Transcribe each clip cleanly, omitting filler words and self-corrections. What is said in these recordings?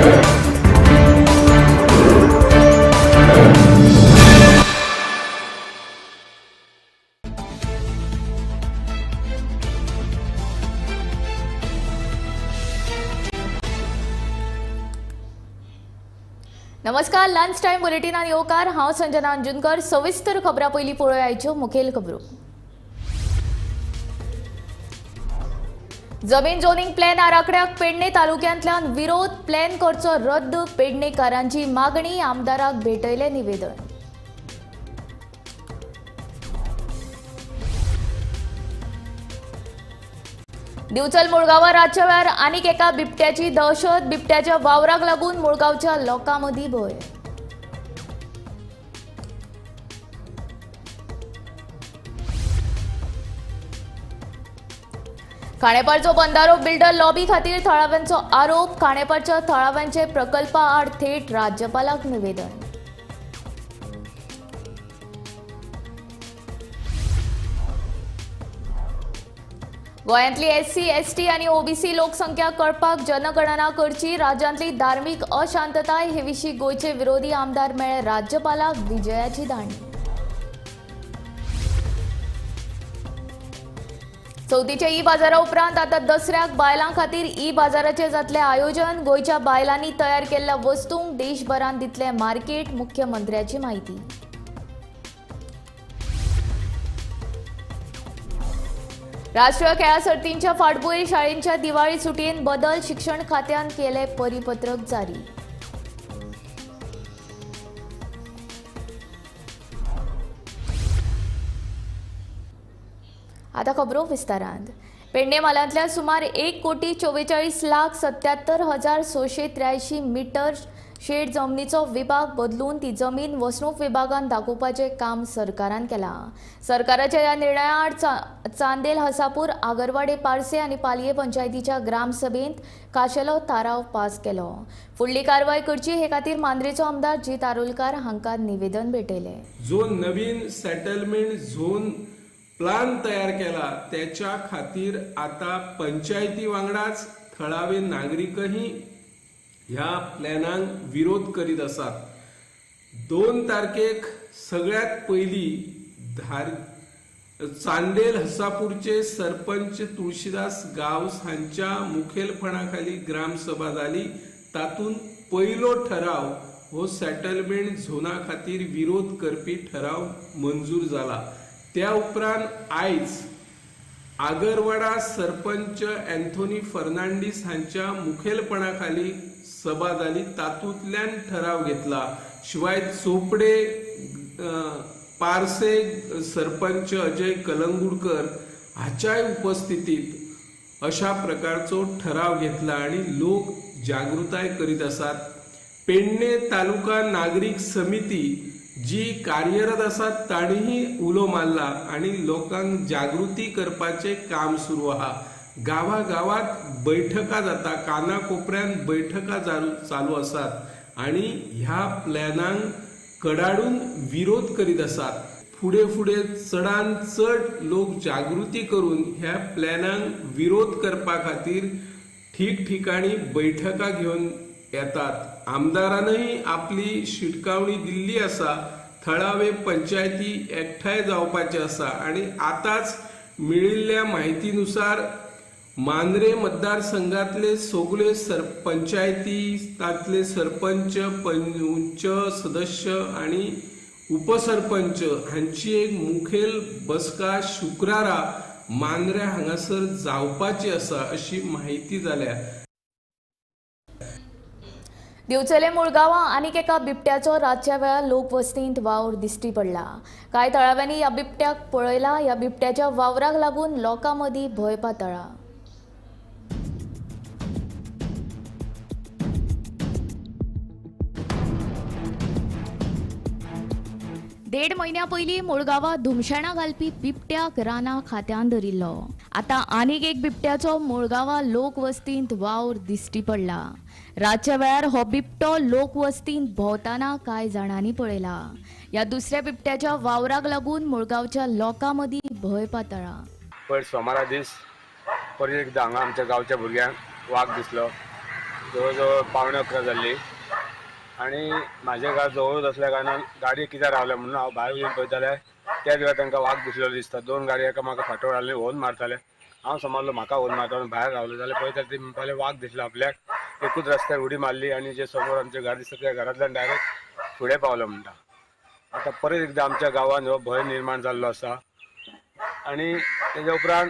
नमस्कार, lunch time बुलेटिनान येवकार। हांव संजना अंजुनकर। सविस्तर खबरां पयलीं पळोवया आयच्यो मुखेल खबरो। जमीन जोनिंग प्लॅन आराखड्याक पेडणे तालुक्यांतल्यान विरोध, प्लॅन करचो रद्द, पेडणेकारांची मागणी, आमदाराक भेटयले निवेदन। दिवचल मुळगांवां रातच्या वेळार आनीक एका बिबट्याची दहशत, बिबट्याच्या वावराक लागून मुळगांवच्या लोकांमदीं भंय। खांडेपारचो बंधारो बिल्डर लॉबी खातीर थळाव्यांचो आरोप, खांडेपारच्या थळाव्यांचे प्रकल्पा आड थेट राज्यपालाक निवेदन। गोंयांतली एससी, एसटी आनी ओबीसी लोकसंख्या कळपाक जनगणना करची, राज्यांतली धार्मीक अशांतताय हे विशीं गोंयचे विरोधी आमदार मेळ्ळे राज्यपालाक विजयाची दाणी। चवथीचे ई बाजारा उपरांत आतां दसऱ्याक बायलां खातीर ई बाजाराचें जातलें आयोजन, गोंयच्या बायलांनी तयार केल्ल्या वस्तूंक देशभरांत दितलें मार्केट, मुख्यमंत्र्याची माहिती। राष्ट्रीय खेळा सर्तींच्या फाटभुंयेर शाळेंच्या दिवाळी सुटयेंत बदल, शिक्षण खात्यान केले परिपत्रक जारी। आता खबरो विस्तारांत। पेडणे म्हालांतल्या सुमार 1,44,77,683 मीटर शेड जमनीचो विभाग बदलून ती जमीन वसणूक विभागान दाखोवपाचें काम सरकारान केलां। सरकाराच्या ह्या निर्णया आड चांदेल, हसापूर, आगरवाडे, पारसे आनी पालये पंचायतीच्या ग्रामसभेंत खाशेलो थाराव पास केलो। फुडली कारवाय करची हे खातीर मांद्रेचो आमदार जीत आरोलकार हांकां निवेदन भेटयलें। जो नवीन सेटलमेंट झोन प्लान तयार केला त्याच्या खातीर आता पंचायती वांगडाच थळावे नागरिकही ह्या प्लॅनांक विरोध करीत असतात। 2 तारखेक सगळ्यात पहिली चांदेल हसापूरचे सरपंच तुळशीदास गावस हांच्या मुखेलपणाखाली ग्रामसभा जाली। तातून पहिलो ठराव हो सेटलमेंट झोना खातीर विरोध करपी ठराव मंजूर जाला। त्या उपरांत आयज आगरवाडा सरपंच एंथोनी फर्नांडीस हांच्या मुखेलपणाखाली सभा जाली। तातूंतल्यान ठराव घेतला। शिवाय चोपडे पारसे सरपंच अजय कलंगूटकर हाच्याय उपस्थितीत अशा प्रकारचो ठराव घेतला आणि लोक जागृताय करीत असतात। पेडणे तालुका नागरिक समिती जी कार्यरत असतात ताणीही उलो मारला आणि लोकांक जागृती करपाचे काम सुरू आहा। गावागावात बैठका जाता, कानाकोपऱ्यात बैठका चालू असतात आणि ह्या प्लॅनांक कडाडून विरोध करीत असतात। फुडे फुडे चडान चड लोक जागृती करून ह्या प्लॅनांक विरोध करपा खातीर ठिकठिकाणी बैठका घेऊन येतात। आमदारांनी आपली शिटकावणी दिल्ली असा। थळावे पंचायती एकठांय जावपाचे असा आणि आताच मिळिल्ल्या माहितीनुसार मांद्रे मतदारसंघातले सगळे पंचायतींतले सरपंच, पंच सदस्य आणि उपसरपंच हांची एक मुखेल बसका शुक्रारा मांद्रे हांगासर जावपाची असा अशी माहिती जाल्या। दिवचले मुळगांवां आनीक एका बिबट्याचो रातच्या वेळार लोकवस्तींत वावर दिश्टी पडला। कांय थळाव्यांनी ह्या बिबट्याक पळयला। ह्या बिबट्याच्या वावराक लागून लोकां मदीं भंय पातळ्ळा। देड म्हयन्या पयलीं मुळगांवां धुमशाणा घालपी बिबट्याक रानां खात्यान धरिल्लो। आतां आनीक एक बिबट्याचो मुळगांवां लोकवस्तींत वावर दिश्टी पडला। रातच्या वेळार हो बिबटो लोकवस्तींत भोंवताना कांय जाणांनी पळयला। ह्या दुसऱ्या बिबट्याच्या वावराक लागून मुळगांवच्या लोकां मदीं भंय पातळ्ळा। पयर सोमारा दीस परत एकदां हांगा आमच्या गांवच्या भुरग्यांक वाघ दिसलो। जवळजवळ 11:15 जाल्ली आणि म्हाजे घर जवळच असल्या कारणान गाडी कित्याक रावल्या म्हणून हांव भायर येवन पळयताले त्याच वेळार तांकां वाग दिसलेलो दिसता. 2 गाडयो एकामेका फाटोळ घालून होर्न मारताले. हांव समजलो म्हाका होर्न मारता म्हणून भायर रावलो जाल्यार पळयताले ते म्हणपाले वाग दिसलो आपल्याक. एकूच रस्त्यार उडी मारली आणि जे समोर आमचे घर दिसता त्या घरांतल्यान डायरेक्ट फुडें पावलो म्हणटा. आतां परत एकदां आमच्या गांवांत हो भंय निर्माण जाल्लो आसा आणि तेज्या उपरांत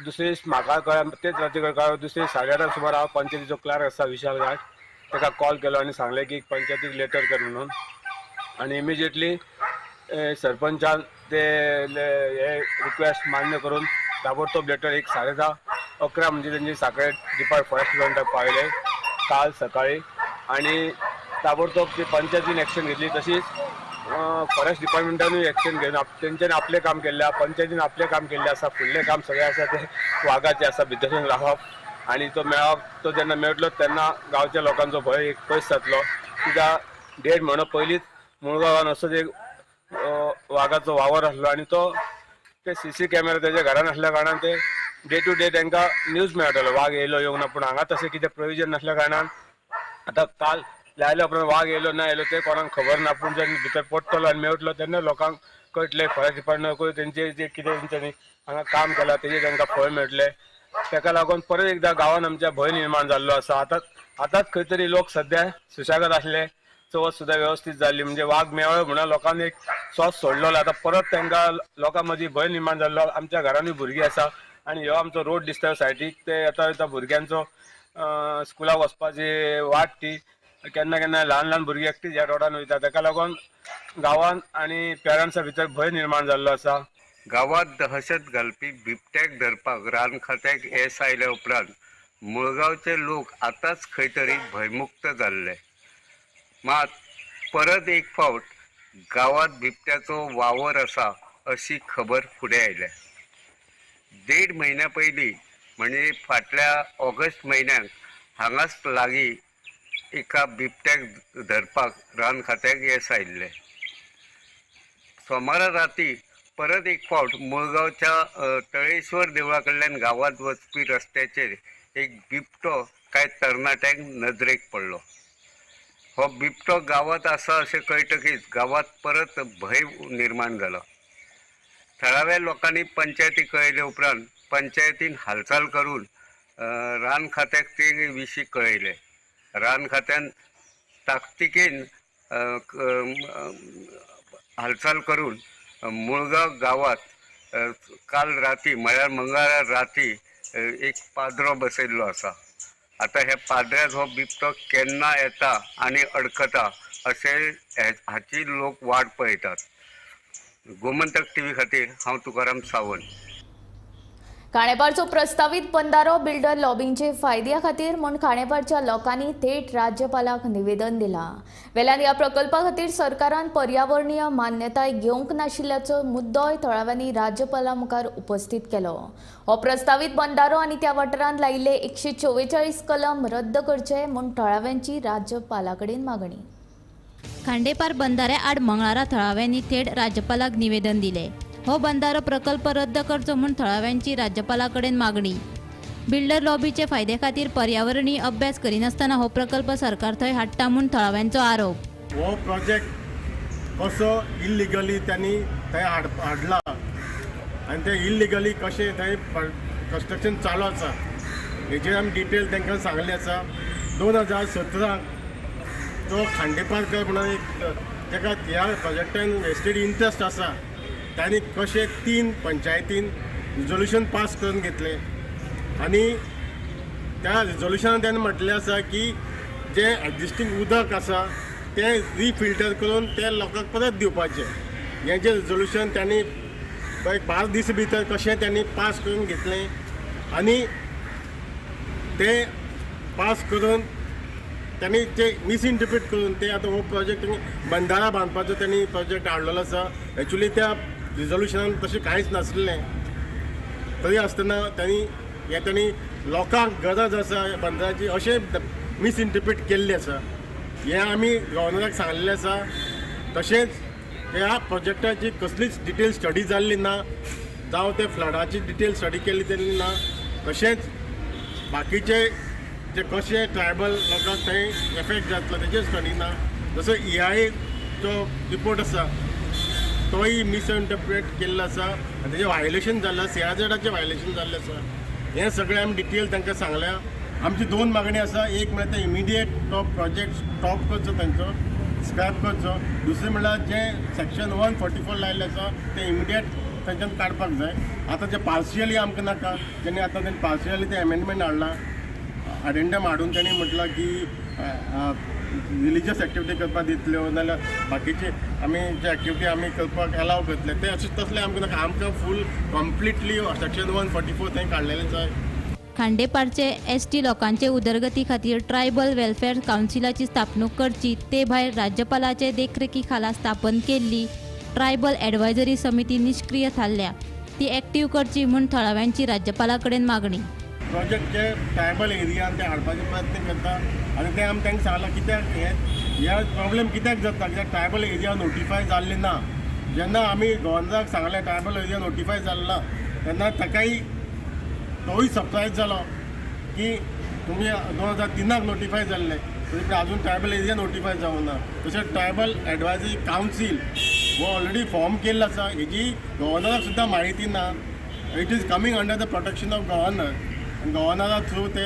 दुसरे म्हाका कळ्ळें तेच राती कळ्ळें दुसरे 8:30 सुमार हांव पंचायतीचो क्लार्क आसा विशाल घाट ताका कॉल केलो आनी सांगलें की पंचायतीक लेटर कर म्हणून. आनी इमिजिएटली सरपंचान ते हे रिक्वेस्ट मान्य करून ताबडतोब लेटर एक 10:30-11 म्हणजे तेंची साखळे फॉरेस्ट डिपार्टमेंटाक पावयले काल सकाळी आणि ताबडतोब ती पंचायतीन एक्शन घेतली. तशीच फॉरेस्ट डिपार्टमेंटानूय एक्शन घेवन तेंच्यांनी आपलें काम केल्लें पंचायतीन आपलें काम केल्लें आसा. फुडलें काम सगळें आसा ते वागाचें आसा भितरसून रावप आनी तो मेळप तो जेन्ना मेळटलो तेन्ना गांवच्या लोकांचो भंय एक पयस जातलो. कित्याक 1.5 म्हयनो पयलींच मुळगांवान असोच एक वागाचो वावर आसलो आनी तो ते CC कॅमेरा तेज्या घरान आसल्या कारणान ते डे टू डे तांकां न्यूज मेळटलो वाग येयलो येवंक ना. पूण हांगा तशें कितें प्रोविजन नासल्या कारणान आतां काल लायल्या उपरांत वाग येयलो ना येयलो ते कोणाक खबर ना. पूण जेन्ना भितर पडटलो आनी मेळटलो तेन्ना लोकांक कळटलें फॉरेस्ट डिपार्टमेंटाकूय तेंचे जे कितें तेंच्यांनी हांगा काम केलां तेजें तांकां फळ मेळटलें. ताका लागून परत एकदां गांवांत आमच्या भंय निर्माण जाल्लो आसा. आतांच खंय तरी लोक सद्या सुशेगाद आसले. चवथ सुद्दां वेवस्थीत जाल्ली म्हणजे वाग मेळ्ळो म्हणून लोकांनी एक स्वास सोडलो. आतां परत तांकां लोकां मदीं भंय निर्माण जाल्लो. आमच्या घरांनी भुरगीं आसा आनी ह्यो आमचो रोड दिसता सायडीक ते येता भुरग्यांचो स्कुलाक वचपाची वाट ती केन्ना केन्ना ल्हान ल्हान भुरगीं एकटीच ह्या रोडान वयता. ताका लागून गांवांत आनी पेरंट्सा भितर भंय निर्माण जाल्लो आसा. गावात दहशत घालपी बिबट्याक धरपाक रान खात्याक येस आयल्या उपरांत मुळगांवचे लोक आतांच खंय तरी भयमुक्त जाल्ले. मात परत एक फावट गावात बिबट्याचो वावर आसा अशी खबर फुडें आयल्या. 1.5 म्हयन्या पयलीं म्हणजे फाटल्या ऑगस्ट म्हयन्याक हांगाच लागीं एका बिबट्याक धरपाक रान खात्याक येस आयिल्ले. सोमारा राती परत एक फावट मुळगांवच्या तळेश्वर देवळा कडल्यान गावात वचपी रस्त्याचेर एक बिबटो कांय तरणाट्यांक नदरेक पडलो. हो बिबटो गावात आसा अशें कळटकीच गावात परत भंय निर्माण जालो. थळाव्या लोकांनी पंचायतीक कळयले उपरांत पंचायतीन हालचाल करून रान खात्याक ते विशीं कळयले. रान खात्यान ताकतिकेन हालचाल करून मुळगांव गावात काल राती म्हळ्यार मंगळार राती एक पाद्रो बसयल्लो आसा. आता ह्या पाद्र्याक हो बिबटो केन्ना येता आनी अडकता अशें हाची लोक वाट पळयतात. गोमंतक TV खातीर हांव तुकाराम सावंत. खांडेपारचो प्रस्तावित बंधारो बिल्डर लॉबींचे फायद्या खातीर म्हूण खांडेपारच्या लोकांनी थेट राज्यपालाक निवेदन दिलां. वेल्यान ह्या प्रकल्पा खातीर सरकारान पर्यावरणीय मान्यताय घेवंक नाशिल्ल्याचो मुद्दोय थळाव्यांनी राज्यपाला मुखार उपस्थित केलो. हो प्रस्तावित बंधारो आनी त्या वाठारांत लायिल्ले 144 कलम रद्द करचे म्हूण थळाव्यांची राज्यपाला कडेन मागणी. खांडेपार बंधाऱ्या आड मंगळारा थळाव्यांनी थेट राज्यपालाक निवेदन दिले. हो बंधारो प्रकल्प रद्द करचो म्हूण थळाव्यांची राज्यपाला कडेन मागणी. बिल्डर लॉबीचे फायद्या खातीर पर्यावरणीय अभ्यास करिनासतना हो प्रकल्प सरकार थंय हाडटा म्हूण थळाव्यांचो आरोप. हो प्रोजेक्ट कसो इल्लिगली त्यांनी थंय हाडला आनी ते इल्लिगली कशें थंय कन्स्ट्रक्शन चालू आसा हेजेर आमी डिटेल तांकां सांगलें आसा. 2017 तो खांडेपारकर म्हणून एक ताका ह्या प्रोजेक्टान वेस्टेड इंट्रस्ट आसा त्यांनी कशें 3 पंचायतीन रिजोल्यूशन पास करून घेतलें आनी त्या रिजोल्युशनान त्यांनी म्हटलें आसा की जे एक्जिस्टींग उदक आसा ते रिफिल्टर करून ते लोकांक परत दिवपाचें. हें जें रिजोल्युशन त्यांनी 5 दीस भितर कशें त्यांनी पास करून घेतलें आनी ते पास करून त्यांनी ते मिसइंटरप्रीट करून ते आतां हो प्रोजेक्ट बंधारा बांदपाचो त्यांनी प्रोजेक्ट हाडलेलो आसा. एक्चुली त्या रिजोल्युशनान तशें कांयच नासलें. तरी आसतना त्यांनी लोकांक गरज आसा बंधाराची अशें मिसइंटरप्रीट केल्लें आसा. हें आमी गव्हर्नराक सांगलेलें आसा. तशेंच ह्या प्रोजेक्टाची कसलीच डिटेल स्टडी जाल्ली ना जावं ते फ्लडाची डिटेल स्टडी केल्ली तरी ना. तशेंच बाकीचे जे कशे ट्रायबल लोकांक थंय एफेक्ट जातलो तेजेर स्टडी ना. जसो EIA जो रिपोर्ट आसा तोय मिसइंटरप्रेट केल्लो आसा आनी तेजें वायलेशन जाल्लें, CRZचे वायलेशन जाल्लें आसा. हें सगळें आमी डिटेल तांकां सांगल्या. आमची 2 मागणी आसा. एक म्हळ्यार ते इमिडिएट तो प्रोजेक्ट स्टॉप करचो तांचो, स्क्रॅप करचो. दुसरें म्हळ्यार जें सेक्शन 144 लायिल्लें आसा तें इमिडिएट तांच्यान काडपाक जाय. आतां जें पार्शियली आमकां नाका, तेणी आतां तेणी पार्शियली ते अमेंडमेंट हाडला, अडेंडम हाडून तेणी म्हटलां की रिलिजियस एक्टिविटी करपाक दितल्यो नाल्यार बाकीचे आमी जे एक्टिविटी आमी करपाक अलाव करतले ते अशें तसलें आमकां नाका. आमकां फूल कम्प्लिटली सेक्शन 144 थंय काडलेलें जाय. खांडेपारचे ST लोकांचे उदरगती खातीर ट्रायबल वेलफेअर कावन्सिलाची स्थापणूक करची, ते भायर राज्यपालाचे देखरेखी खाला स्थापन केल्ली ट्रायबल एडवायझरी समिती निश्क्रीय थारल्या, ती एक्टीव करची म्हूण थळाव्यांची राज्यपाला कडेन मागणी. प्रोजेक्ट जे ट्रायबल एरियान ते हाडपाचे प्रयत्न करता आनी ते आमी तांकां सांगलां कित्याक हे प्रॉब्लेम कित्याक जाता कित्याक ट्रायबल एरिया नोटिफाय जाल्ली ना. जेन्ना आमी गव्हर्नराक सांगलें ट्रायबल एरिया नोटिफाय जाल्ला तेन्ना ताकाय तोय सरप्रायज जालो की तुमी 2003 नोटिफाय जाल्ले तरी आजून ट्रायबल एरिया नोटिफाय जावंक ना. तशेंच ट्रायबल एडवायझरी कावन्सील हो ऑलरेडी फॉर्म केल्लो आसा, हेजी गव्हर्नराक सुद्दां म्हायती ना. It is coming under the protection of governor. गव्हर्नरा थ्रू ते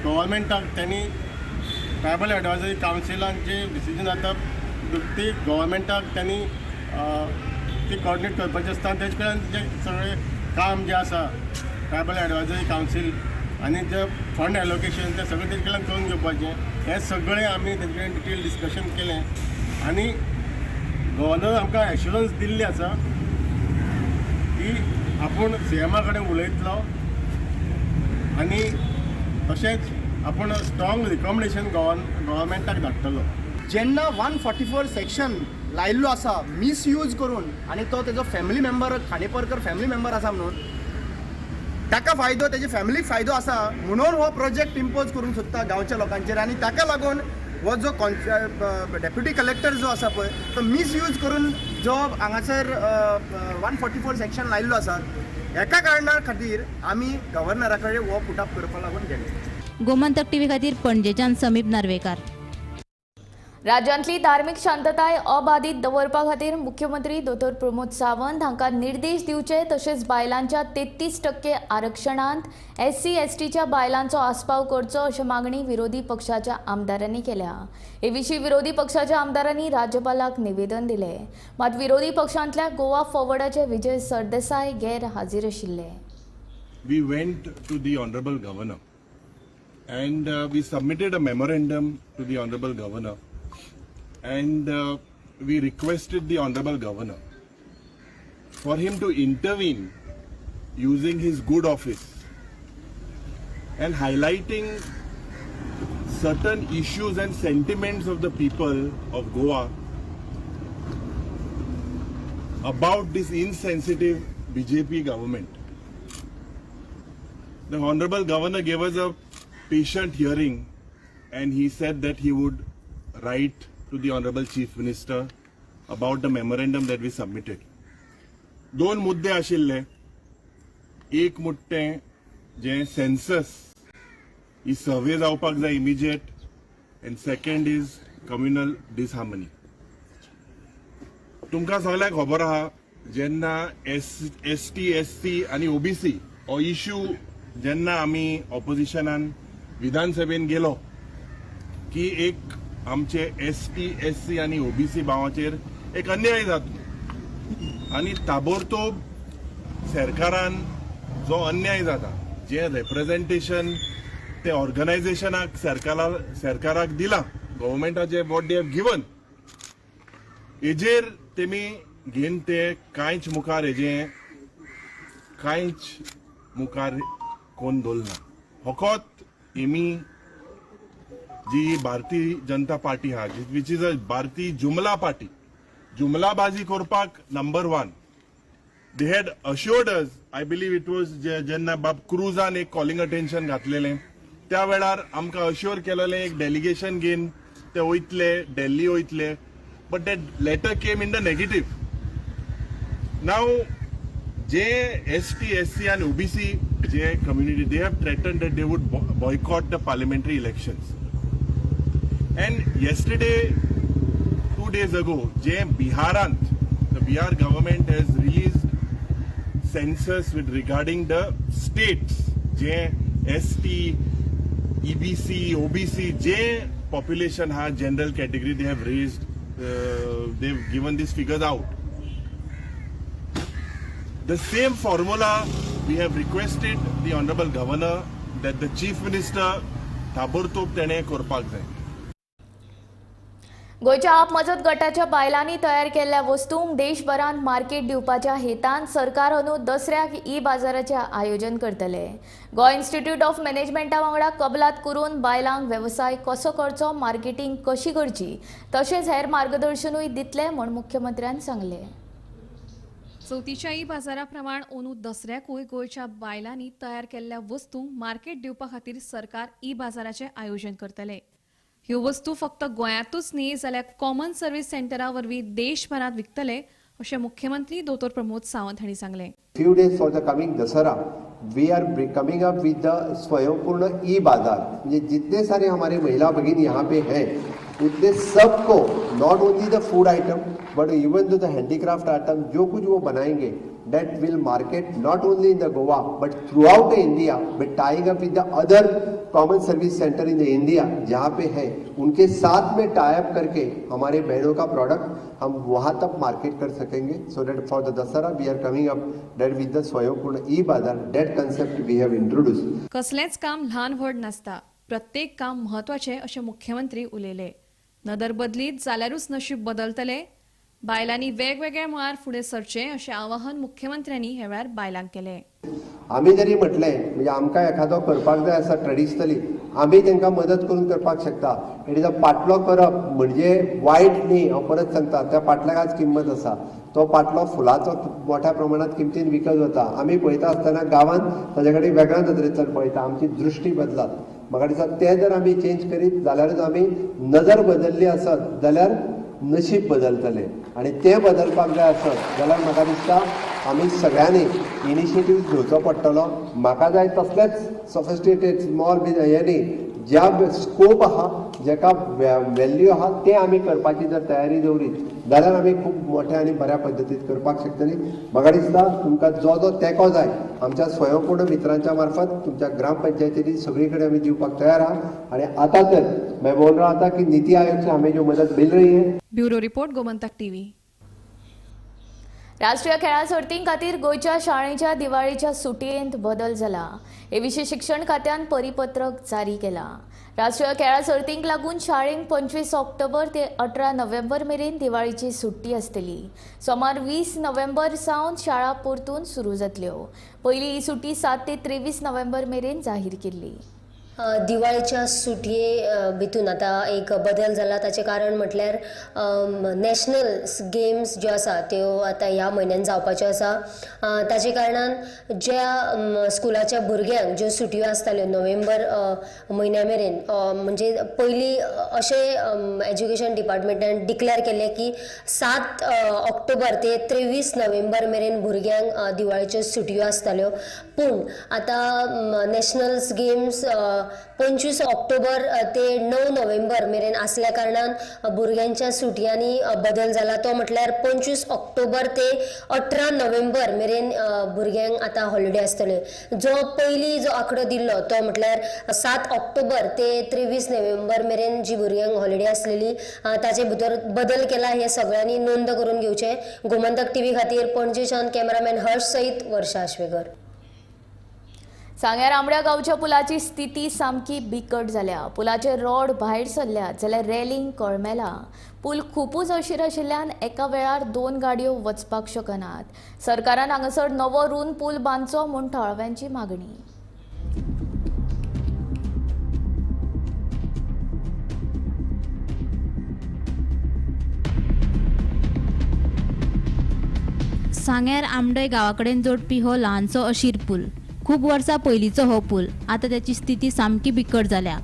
गव्हर्मेंटाक त्यांनी ट्रायबल एडवायझरी कावन्सिलान जे डिसिजन जाता ती गव्हर्मेंटाक त्यांनी ती कॉर्डिनेट करपाचें आसता. तेजे कडल्यान जे सगळें काम जें आसा ट्रायबल एडवायझरी कावन्सील आनी जे फंड एलोकेशन ते सगळें तेजे कडल्यान करून घेवपाचें. हें सगळें आमी तेजे कडेन डिटेल डिस्कशन केलें आनी गव्हर्नर आमकां एश्युरन्स दिल्ली आसा की आपूण CMA कडेन उलयतलो आनी तशेंच आपूण स्ट्रॉंग रिकमेंडेशन गव्हर्मेंटाक धाडटलो. जेन्ना 144 सेक्शन लायिल्लो आसा मिसयूज करून आनी तो तेजो family member Khandeparkar family member आसा म्हणून ताका फायदो तेजे फॅमिलीक फायदो आसा म्हणून हो प्रोजेक्ट इम्पोज करूंक सोदता गांवच्या लोकांचेर. आनी ताका लागून हो जो डेप्युटी कलेक्टर जो आसा पळय तो मिसयूज करून जो हांगासर 144 सेक्शन लायिल्लो आसा एका कारणा खातीर आमी गव्हर्नरा कडेन हो पुटअप करपा लागून गेले. गोमंतक TV खातीर पणजेच्यान समीप नार्वेकार. राज्यांतली धार्मीक शांतताय अबाधीत दवरपा खातीर मुख्यमंत्री दोतोर प्रमोद सावंत हांकां निर्देश दिवचे तशेंच बायलांच्या 33% आरक्षणांत SC STच्या बायलांचो आस्पाव करचो अशी मागणी विरोधी पक्षाच्या आमदारांनी केल्या. हे विशीं विरोधी पक्षाच्या आमदारांनी राज्यपालाक निवेदन दिलें. मात विरोधी पक्षांतल्या गोवा फॉरवर्डाचे विजय सरदेसाय गैर हाजीर आशिल्ले. We went to the Honorable Governor and we submitted a memorandum to the Honorable Governor and we requested the Honorable Governor for him to intervene using his good office and highlighting certain issues and sentiments of the people of Goa about this insensitive BJP government. The Honorable Governor gave us a patient hearing and he said that he would write to the Honorable Chief Minister about the memorandum that we submitted. दोन मुद्दे आशिल्ले. एक मुद्दे जे census ही सर्वे जावपाक जाय immediate and second is communal disharmony. तुमकां सगळ्यांक खबर आहा जेन्ना ST SC आनी OBC हो इश्यू जेन्ना आमी ऑपोजिशनान विधानसभेन गेलो की एक आमचे ST SC आनी OBC भावाचेर एक अन्याय जाता आनी ताबडतोब सरकारान जो अन्याय जाता जे रिप्रेझेंटेशन ते ऑर्गनायझेशनाक सरकाराक दिला गव्हर्मेंटाचे वॉट दे हॅव गिवन हेजेर तेमी घेवन ते कांयच मुखार हेजे कांयच मुखार कोण दवरना. फकत हेमी जी भारतीय जनता पार्टी हा विच इज अ भारतीय जुमला पार्टी जुमलाबाजी करपाक number 1 they had assured us. I believe it was जेन्ना बाब क्रुजान एक कॉलिंग अटेन्शन घातलेलें त्या वेळार आमकां अश्योर केलेलें एक डेलिगेशन घेवन ते वयतले दिल्ली वयतले but that letter came in the negative. नाव जे ST, SC and OBC जे community, they have threatened that they would boycott the parliamentary elections. And yesterday, 2 days ago, जे बिहारांत, the Bihar government has released census with regarding the states, जे ST, EBC, OBC, जे population ha general category they have raised, they've given these figures out. The same formula we have requested the honorable governor that the chief minister ताबडतोब तेणे करपाक जाय. गोयच्या आप मजत गटाच्या बायलांनी तयार केल्ल्या वस्तूंक देशभरांत मार्केट दिवपाच्या हेतान सरकार अंदू दसऱ्याक ई बाजाराचें आयोजन करतले. गोंय इन्स्टिट्यूट ऑफ मॅनेजमेंटा वांगडा कबलात करून बायलांक वेवसाय कसो करचो, मार्केटिंग कशी करची तशेंच हेर मार्गदर्शनूय दितले म्हूण मुख्यमंत्र्यान सांगले. चवथीच्या ई बाजारा प्रमाण अंदू दसऱ्याकूय गोंयच्या बायलांनी तयार केल्ल्या वस्तूंक मार्केट दिवपा खातीर सरकार ई बाजाराचें आयोजन करतले. ह्यो वस्तू फक्त गोंयांतूच न्ही जाल्यार कॉमन सर्व्हिस सेंटरा वरवीं देशभरांत विकतले अशें मुख्यमंत्री दोतोर प्रमोद सावंत हांणी सांगलें. Few days for the coming Dasara, we are coming up with the स्वयंपूर्ण ई बाजार. ये जितने सारे हमारे महिला भगिनी यहाँ पे हैं, उतने सबको not only the food item but even the handicraft item जो कुछ वो बनाएंगे that will market not only in the Goa but throughout the India, but tying up with the other common service center in the India जहाँ पे है उनके साथ में tie up करके हमारे बहनों का प्रोडक्ट हम वहाँ तक मार्केट कर सकेंगे. So that for the Dasara we are coming up that with the स्वयंपूर्ण ई बाजार, that concept we have introduced. कसलेंच काम ल्हान व्हड नासता, प्रत्येक काम म्हत्वाचें अशें मुख्यमंत्री उलयले. नदर बदलीत जाल्यारूच नशीब बदलतले. बायलांनी वेगवेगळ्या मळार फुडें सरचें अशें आवाहन मुख्यमंत्र्यांनी ह्या वेळार बायलांक केलें. आमी जरी म्हटलें म्हणजे आमकां एखादो करपाक जाय आसा ट्रेडिशनली, आमी तांकां मदत करून करपाक शकता. इट इज अ पाटलो करप म्हणजे वायट न्ही. हांव परत सांगता, त्या पाटल्याक किंमत आसा. तो पाटलो फुलाचो मोठ्या प्रमाणात किमतीन विकत वता. आमी पळयता आसतना गांवांत ताचे कडेन वेगळ्या नदरेंतल्यान पळयता. आमची दृश्टी बदलात. म्हाका दिसता तें जर आमी चेंज करीत जाल्यारूच आमी नजर बदलली आसत जाल्यार नशीब बदलतले. आणि ते बदलपाक जाय आसत जाल्यार म्हाका दिसता आमी सगळ्यांनी इनिशिएटीव घेवचो पडटलो. म्हाका जाय तसलेच सोफिस्टिकेटेड स्मॉल हेनी ज्या स्कोप आहा, जेका व्हॅल्यू आहा ते आमी करपाची जर तयारी दवरीत जाल्यार आमी खूब मोठ्या आनी बऱ्या पद्दतीन करपाक शकतली. म्हाका दिसता तुमकां जो जो तेंको जाय आमच्या स्वयंपूर्ण मित्रांच्या मार्फत तुमच्या ग्रामपंचायतींनी सगळी कडेन आमी दिवपाक तयार आहा. आणि आता तर मैं बोल रहा था कि नीति आयोग से हमें जो मदद मिल रही है. Bureau report, Gomantak TV. राष्ट्रीय खेळा सर्तीं खातीर गोंयच्या शाळेच्या दिवाळीच्या सुटयेंत बदल जाला. हे विशीं शिक्षण खात्यान परिपत्रक जारी केलां. राष्ट्रीय खेळा सर्तींक लागून शाळेंक 25 ऑक्टोबर ते 18 नोव्हेंबर मेरेन दिवाळीची सुट्टी आसतली. सोमार 20 नोव्हेंबर सावन शाळा परतून सुरू जातल्यो. पयली ही सुटी 7 ते 23 नोव्हेंबर मेरेन जाहीर केल्ली. दिवाळीच्या सुटये भितून आता एक बदल जाला. ताचें कारण म्हटल्यार नॅशनल गेम्स ज्यो आसा त्यो आता ह्या म्हयन्यान जावपाच्यो आसा. ताचे कारणान ज्या स्कुलाच्या भुरग्यांक ज्यो सुटयो आसताल्यो नोव्हेंबर म्हयन्या मेरेन, म्हणजे पयलीं अशें एज्युकेशन डिपार्टमेंटान डिक्लेअर केल्लें की 7 ऑक्टोबर ते 23 नोव्हेंबर मेरेन भुरग्यांक दिवाळीच्यो सुटयो आसताल्यो. पूण आता नॅशनल्स गेम्स 25 ऑक्टोबर ते 9 नोव्हेंबर मेरेन असल्या कारणान भुरग्यांच्या सुटयांनी बदल जाला. तो म्हटल्यार 25 ऑक्टोबर ते 18 नोव्हेंबर मेरेन भुरग्यांक आता हॉलिडे आसतले. जो पयलीं जो आंकडो दिल्लो तो म्हटल्यार 7 ऑक्टोबर ते 23 नोव्हेंबर मेरेन जी भुरग्यांक हॉलिडे आसलेली ताचे भितर बदल केला. हे सगळ्यांनी नोंद करून घेवचे. गोमंतक टीव्ही खातीर पणजेच्यान कॅमेरामॅन हर्ष सयत वर्षा आश्वेकर. सांग्यार आंबड्या गांवच्या पुलाची स्थिती सामकी बिकट जाल्या. पुलाचे रॉड भायर सरल्यात जाल्यार रेलिंग कळमेला. पूल खूपच अशीर आशिल्ल्यान एका वेळार 2 गाडयो वचपाक शकनात. सरकारान हांगासर नवो रूंद पूल बांदचो म्हूण थळाव्यांची मागणी. सांग्यार आमडे गांवाकडेन जोडपी हो ल्हानसो अशीर पूल. खूब वर्सां पयलींचो हो पूल. आतां त्याची स्थिती सामकी बिकट जाल्या.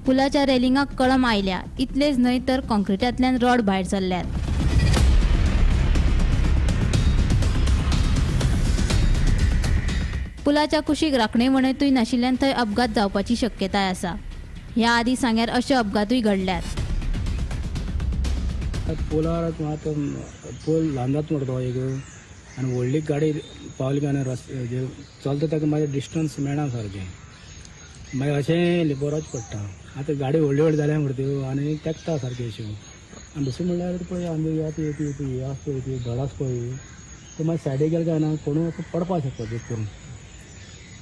पुलाच्या रेलिंगाक कळम आयल्या. इतलेच न्हय तर कॉन्क्रिटांतल्यान रॉड भायर सरल्यात. पुलाच्या कुशीक राखणे वणयतूय नाशिल्ल्यान थंय अपघात जावपाची शक्यताय आसा. ह्या आदी सांग्यार अशे अपघातूय घडल्यात. पोलार पोल ल्हान जाता म्हणटा तो एक आनी व्हडली गाडी पावली काय रस्ते जे चलता ताका मागीर डिस्टन्स मेळना सारकें मागीर अशें लिपोरच पडटा. आतां गाडी व्हडली व्हडली जाल्या म्हणटा त्यो आनी तेंकता सारक्यो अश्यो. आनी दुसरें म्हणल्यार पळय आमी आतां हे आसा पळय ती धड आसा पळय ते मागीर सायडीक गेले काय ना कोणूय पडपा शकता ते करून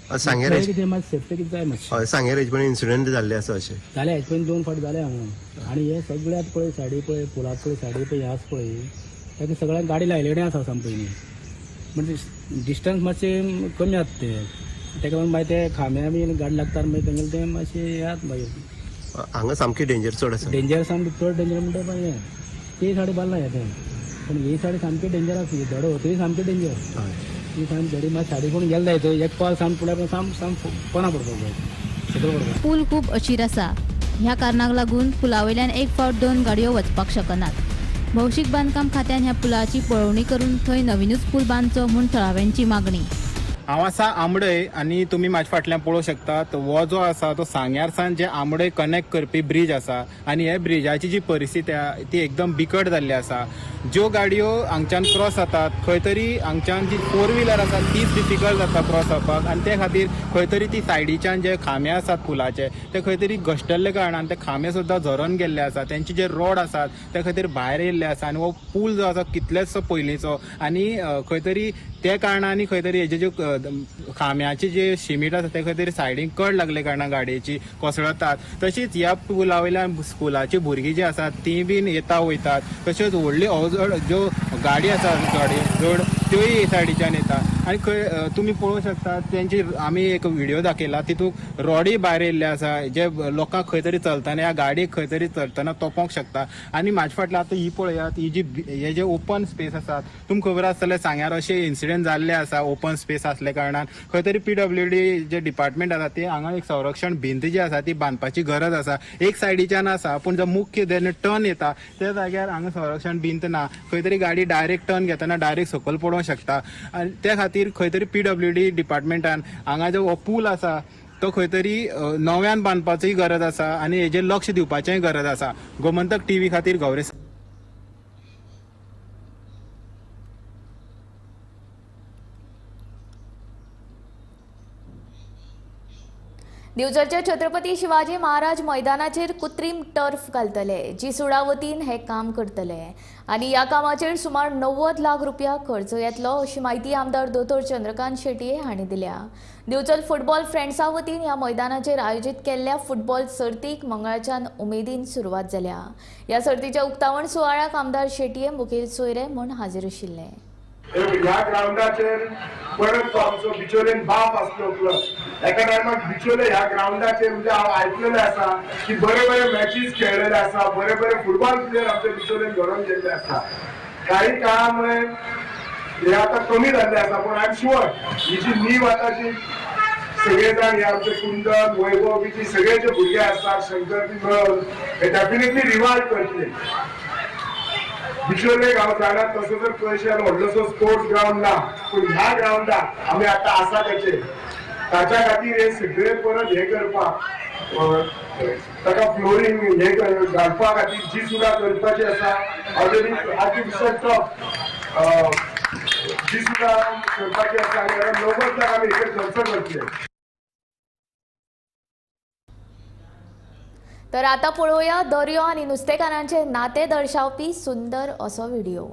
कितें मातशें सेफ्टी कितें जाय मातशें. सांगेर हेजे पयलीं इन्सिडंट जाल्ले आसा अशें जालें हेजे पयलीं 2 फावट जालें हांगा. आनी हे सगळे आतां पळय सायडी पळय पुलाक पळय सायडी पळय हें आसा पळय ताका सगळ्यांक गाडी लायलेली आसा साम पयलीं म्हणजे डिस्टन्स मातशें कमी आसा तेका लागून मागीर ते खांब्या बी गाडी लागता मागीर तेंगेले तें मातशें हें आसा मागीर हांगा सामकी डेंजर चड आसा. डेंजर सामकें चड डेंजर म्हणटा पळय हें ती सायडी बारना हें तें पूण ही सायडी सामकी डेंजर आसा धडो होतूय सामकी डेंजर. ही साम धडी मागीर सायडी कोण गेले जाय थंय एक पावल साम फुडें साम पोना पडपाक जाय सकयल पडपाक. पूल खूब अशीर आसा. ह्या कारणाक लागून पुलावयल्यान एक फावट 2 गाडयो वचपाक शकनात. भौशीक बांदकाम खात्यान ह्या पुलाची पळोवणी करून थंय नवीनच पूल बांदचो म्हूण थळाव्यांची मागणी. हांव आसा आमडय आनी तुमी म्हाज्या फाटल्यान पळोवंक शकतात हो जो आसा तो सांग्यारसान जे आमडय कनेक्ट करपी ब्रीज आसा आनी हे ब्रिजाची जी परिस्थिती आसा ती एकदम बिकट जाल्ली आसा. ज्यो गाडयो हांगच्यान क्रॉस जातात खंय तरी हांगच्यान जी 4 व्हिलर आसा तीच डिफिकल्ट जाता क्रॉस जावपाक आनी ते खातीर खंय तरी ती सायडीच्यान जे खांबे आसात पुलाचे ते खंय तरी घश्टल्ले कारणान ते खांबे सुद्दां झरोन गेल्ले आसा. तेंचे जे रोड आसात ते खंय तरी भायर येयल्ले आसा आनी हो पूल जो आसा कितलेच पयलींचो आनी खंय तरी त्या कारणांनी खंय तरी हेजे ज्यो खांब्याचे जे शिमीट आसा ते खंय तरी सायडीक कड लागले कारणान गाडयेची कोसळतात. तशीच ह्या पुला वयल्यान स्कुलाची भुरगीं जी आसात ती बीन येता वयतात. तश्योच व्हडली अवजड ज्यो गाडी आसात जड त्योय हे सायडीच्यान येता आनी खंय तुमी पळोवंक शकतात तेंची आमी एक व्हिडिओ दाखयला तितूंत रॉडी भायर येयल्ले आसा जे लोकांक खंय तरी चलतना ह्या गाडयेक खंय तरी चलतना तोपोंक शकता. आनी म्हाज्या फाटल्यान आतां ही पळयात ही जी हे जे ओपन स्पेस आसात तुमकां खबर आसतलें सांग्यार अशे इन्सिडेंट जाल्ले आसा ओपन स्पेस आसले कारणान खंय तरी PWD जे डिपार्टमेंट आसा ते हांगा एक संरक्षण भिंत जी आसा ती बांदपाची गरज आसा. एक सायडीच्यान आसा पूण जो मुख्य जेन्ना टर्न येता त्या जाग्यार हांगा संरक्षण भिंत ना. खंय तरी गाडी डायरेक्ट टर्न घेतना डायरेक्ट सकयल पडोवंक शकता आनी त्या खातीर खंय तरी PWD डिपार्टमेंटान हांगा जो हो पूल आसा तो खंय तरी नव्यान बांदपाचीय गरज आसा आनी हेजेर लक्ष दिवपाचेय गरज आसा. गोमंतक TV खातीर गौरे. दिवचलच्या छत्रपती शिवाजी महाराज मैदानाचेर कृत्रीम टर्फ घालतले जी सुडावतीन हे काम करतले आनी ह्या कामाचेर सुमार 90 लाख रुपया खर्च येतलो अशी माहिती आमदार दोतोर चंद्रकांत शेटये हांणी दिल्या. दिवचल फुटबॉल फ्रेंड्सा वतीन ह्या मैदानाचेर आयोजीत केल्ल्या फुटबॉल सर्तीक मंगळाच्यान उमेदीन सुरवात जाल्या. ह्या सर्तीच्या उक्तावण सुवाळ्याक आमदार शेटये मुखेल सोयरे म्हूण हाजीर आशिल्ले. ह्या ग्राउंडाचेर परत तो आमचो बिचोलेन बाप आसलो क्लब एका टायमाक बिचोले ह्या ग्राउंडाचेर म्हणजे हांव आयकलेलें आसा की बरे बरे मॅचीस खेळलेले आसा बरे बरे फुटबॉल प्लेयर आमचे बिचोलेन घडोवन गेल्ले आसा. काही काळामुळे हे आता कमी जाल्ले आसा पूण आय एम शुअर ही जी नीव आता जी सगळे जाण हे आमचे कुंदन वैभव बीची सगळे जे भुरगे आसात शंकर बी मेळून हे डेफिनेटली रिवायव करतले. बिचोले गांव जाणात तसो जर पयशान व्हडलोसो स्पोर्ट्स ग्राउंड ना पूण ह्या ग्राउंडाक आमी आतां आसा ताच्या खातीर हे सगळे परत हे करपाक ताका फ्लोरींग हे घालपा खातीर जी सुद्दां करपाची आसा ऑलरेडी आर्टिफिशियल टफ जी सुद्दां करपाची आसा आनी 90 लाख आमी हेचेर खर्च करतले. तर आता पळोवया दर्यो आनी नुस्तेकारांचे नाते दर्शावपी सुंदर असो व्हिडिओ.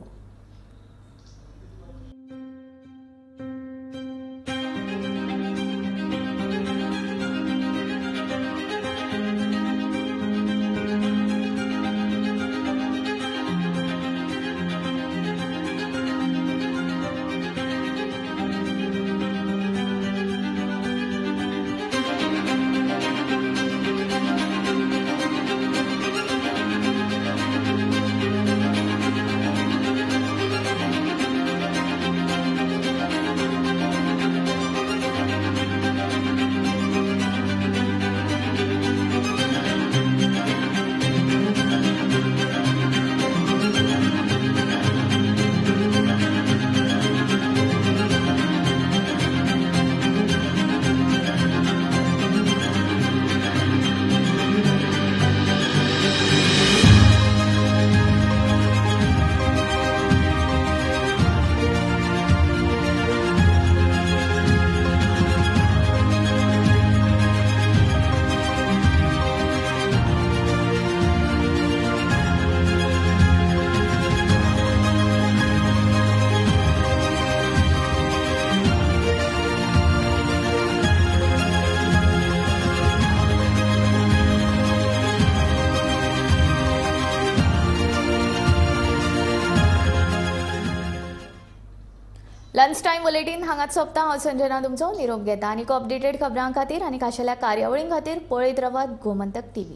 लंच टायम बुलेटीन हांगाच सोंपता. हांव संजना तुमचो निरोप घेता. आनीक अपडेटेड खबरां खातीर आनी खाशेल्या कार्यावळीं खातीर पळयत रावात गोमंतक TV.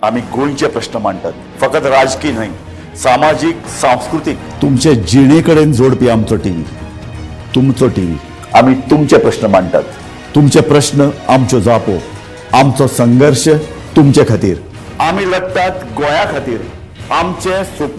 आम्ही गोंयचे प्रश्न मांडटात, फकत राजकीय न्हय, सामाजीक सांस्कृतिक. तुमचे जिणेकडेन जोडपी आमचो टीव्ही, तुमचो टीव्ही. आम्ही तुमचे प्रश्न मांडटात. तुमचे प्रश्न आमच्यो जापो, आमचो संघर्ष तुमचे खातीर. आम्ही लढतात गोंया खातीर. आमचे सोपून